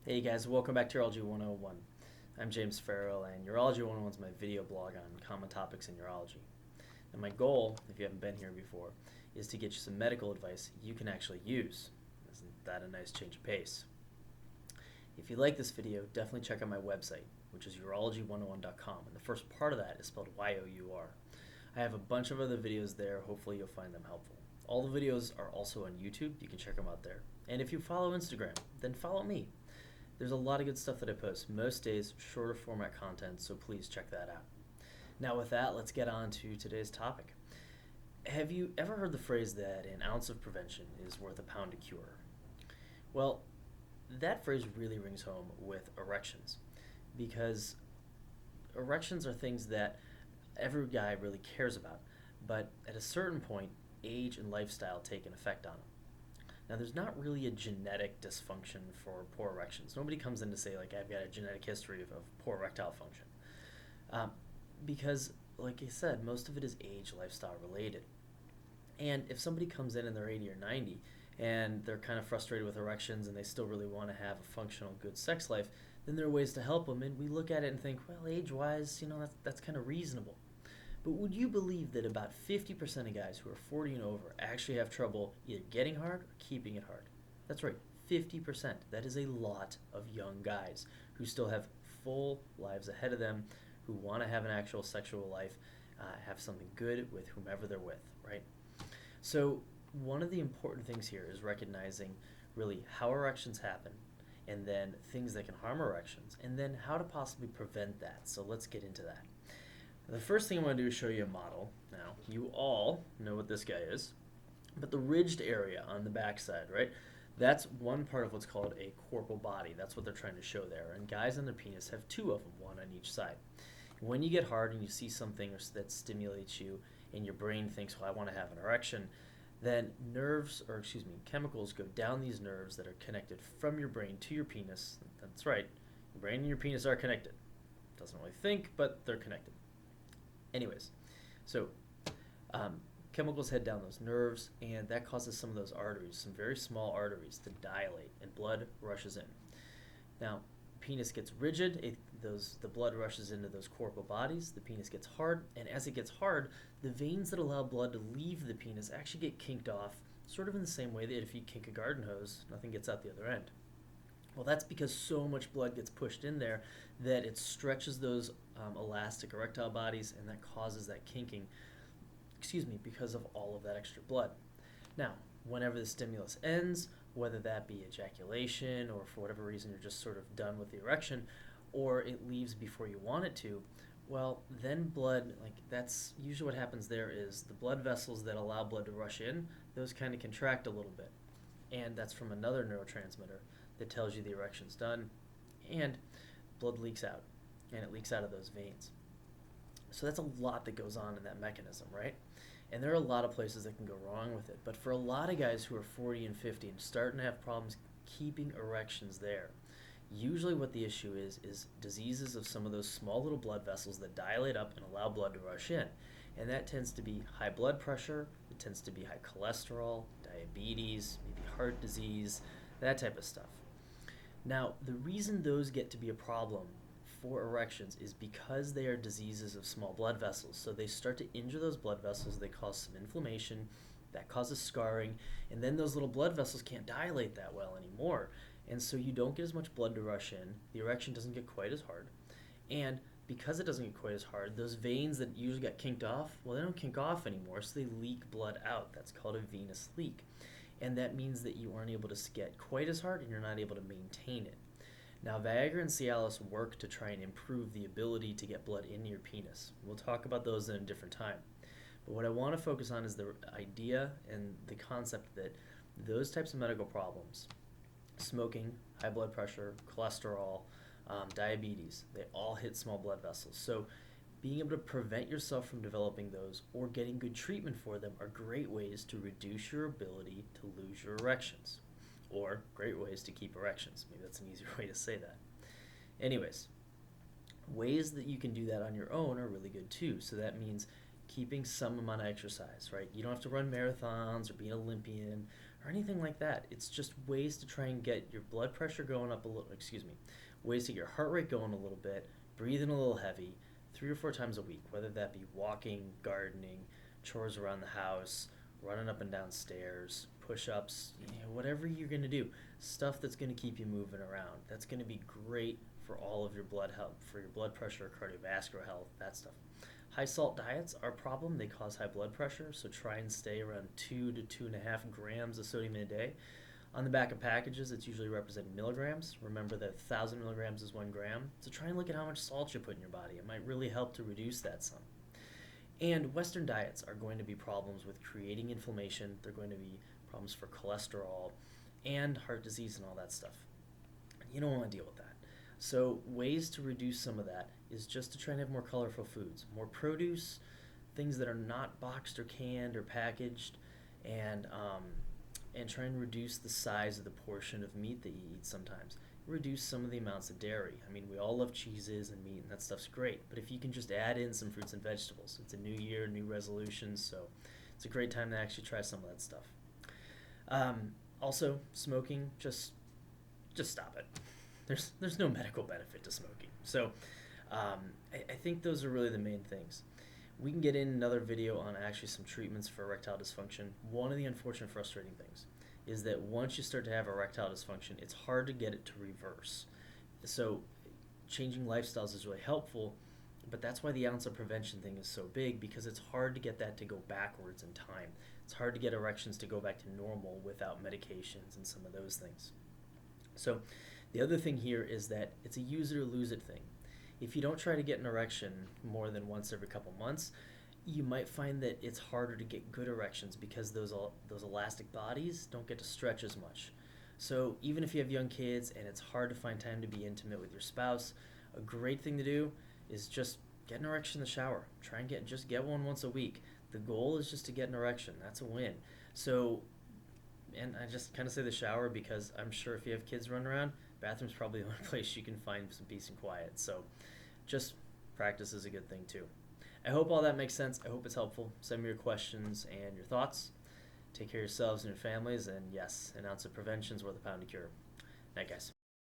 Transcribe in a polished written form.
Hey guys, welcome back to Urology 101. I'm James Farrell, and Urology 101 is my video blog on common topics in urology. And my goal, if you haven't been here before, is to get you some medical advice you can actually use. Isn't that a nice change of pace? If you like this video, definitely check out my website, which is urology101.com, and the first part of that is spelled Y-O-U-R. I have a bunch of other videos there. Hopefully you'll find them helpful. All the videos are also on YouTube. You can check them out there. And if you follow Instagram, then follow me. There's a lot of good stuff that I post, most days shorter format content, so please check that out. Now with that, let's get on to today's topic. Have you ever heard the phrase that an ounce of prevention is worth a pound of cure? Well, that phrase really rings home with erections, because erections are things that every guy really cares about, but at a certain point, age and lifestyle take an effect on them. Now, there's not really a genetic dysfunction for poor erections. Nobody comes in to say, like, I've got a genetic history of poor erectile function. Because, like I said, most of it is age, lifestyle related. And if somebody comes in and they're 80 or 90 and they're kind of frustrated with erections and they still really want to have a functional, good sex life, then there are ways to help them. And we look at it and think, well, age-wise, that's kind of reasonable. But would you believe that about 50% of guys who are 40 and over actually have trouble either getting hard or keeping it hard? That's right, 50%. That is a lot of young guys who still have full lives ahead of them, who want to have an actual sexual life, have something good with whomever they're with, right? So one of the important things here is recognizing really how erections happen, and then things that can harm erections, and then how to possibly prevent that. So let's get into that. The first thing I want to do is show you a model. Now, you all know what this guy is, but the ridged area on the backside, right? That's one part of what's called a corporal body. That's what they're trying to show there. And guys on their penis have two of them, one on each side. When you get hard and you see something that stimulates you and your brain thinks, well, I want to have an erection, then chemicals go down these nerves that are connected from your brain to your penis. That's right, your brain and your penis are connected. Doesn't really think, but they're connected. Anyways, so chemicals head down those nerves, and that causes some of those arteries, some very small arteries, to dilate, and blood rushes in. Now, penis gets rigid, the blood rushes into those corporal bodies, the penis gets hard, and as it gets hard, the veins that allow blood to leave the penis actually get kinked off, sort of in the same way that if you kink a garden hose, nothing gets out the other end. Well, that's because so much blood gets pushed in there that it stretches those elastic erectile bodies, and that causes that kinking, because of all of that extra blood. Now, whenever the stimulus ends, whether that be ejaculation or for whatever reason you're just sort of done with the erection, or it leaves before you want it to, well, then blood, that's usually what happens there is the blood vessels that allow blood to rush in, those kind of contract a little bit. And that's from another neurotransmitter that tells you the erection's done, and blood leaks out, and it leaks out of those veins. So that's a lot that goes on in that mechanism, right? And there are a lot of places that can go wrong with it, but for a lot of guys who are 40 and 50 and starting to have problems keeping erections there, usually what the issue is diseases of some of those small little blood vessels that dilate up and allow blood to rush in. And that tends to be high blood pressure, it tends to be high cholesterol, diabetes, maybe heart disease, that type of stuff. Now, the reason those get to be a problem for erections is because they are diseases of small blood vessels. So they start to injure those blood vessels, they cause some inflammation, that causes scarring, and then those little blood vessels can't dilate that well anymore. And so you don't get as much blood to rush in, the erection doesn't get quite as hard, and because it doesn't get quite as hard, those veins that usually got kinked off, well, they don't kink off anymore, so they leak blood out. That's called a venous leak. And that means that you aren't able to get quite as hard and you're not able to maintain it. Now, Viagra and Cialis work to try and improve the ability to get blood into your penis. We'll talk about those in a different time. But what I want to focus on is the idea and the concept that those types of medical problems, smoking, high blood pressure, cholesterol, diabetes, they all hit small blood vessels. So being able to prevent yourself from developing those or getting good treatment for them are great ways to reduce your ability to lose your erections, or great ways to keep erections. Maybe that's an easier way to say that. Anyways, ways that you can do that on your own are really good too. So that means keeping some amount of exercise, right? You don't have to run marathons or be an Olympian or anything like that. It's just ways to try and get your blood pressure going up a little, ways to get your heart rate going a little bit, breathing a little heavy, 3 or 4 times a week, whether that be walking, gardening, chores around the house, running up and down stairs, push-ups, whatever you're going to do, stuff that's going to keep you moving around. That's going to be great for all of your blood health, for your blood pressure, cardiovascular health, that stuff. High salt diets are a problem. They cause high blood pressure, so try and stay around 2 to 2.5 grams of sodium in a day. On the back of packages, it's usually represented in milligrams. Remember that 1,000 milligrams is 1 gram. So try and look at how much salt you put in your body. It might really help to reduce that some. And Western diets are going to be problems with creating inflammation. They're going to be problems for cholesterol and heart disease and all that stuff. You don't want to deal with that. So ways to reduce some of that is just to try and have more colorful foods, more produce, things that are not boxed or canned or packaged, and try and reduce the size of the portion of meat that you eat sometimes. Reduce some of the amounts of dairy. I mean, we all love cheeses and meat, and that stuff's great, but if you can just add in some fruits and vegetables, it's a new year, new resolutions, so it's a great time to actually try some of that stuff. Also, smoking, just stop it. There's no medical benefit to smoking. So I think those are really the main things. We can get in another video on actually some treatments for erectile dysfunction. One of the unfortunate frustrating things is that once you start to have erectile dysfunction, it's hard to get it to reverse. So changing lifestyles is really helpful, but that's why the ounce of prevention thing is so big, because it's hard to get that to go backwards in time. It's hard to get erections to go back to normal without medications and some of those things. So the other thing here is that it's a use it or lose it thing. If you don't try to get an erection more than once every couple months, you might find that it's harder to get good erections because those elastic bodies don't get to stretch as much. So even if you have young kids and it's hard to find time to be intimate with your spouse, a great thing to do is just get an erection in the shower. Try and get one once a week. The goal is just to get an erection. That's a win. So, and I just kind of say the shower because I'm sure if you have kids running around, bathroom's probably the only place you can find some peace and quiet. So just practice is a good thing too. I hope all that makes sense. I hope it's helpful. Send me your questions and your thoughts. Take care of yourselves and your families. And yes, an ounce of prevention is worth a pound of cure. Night, guys.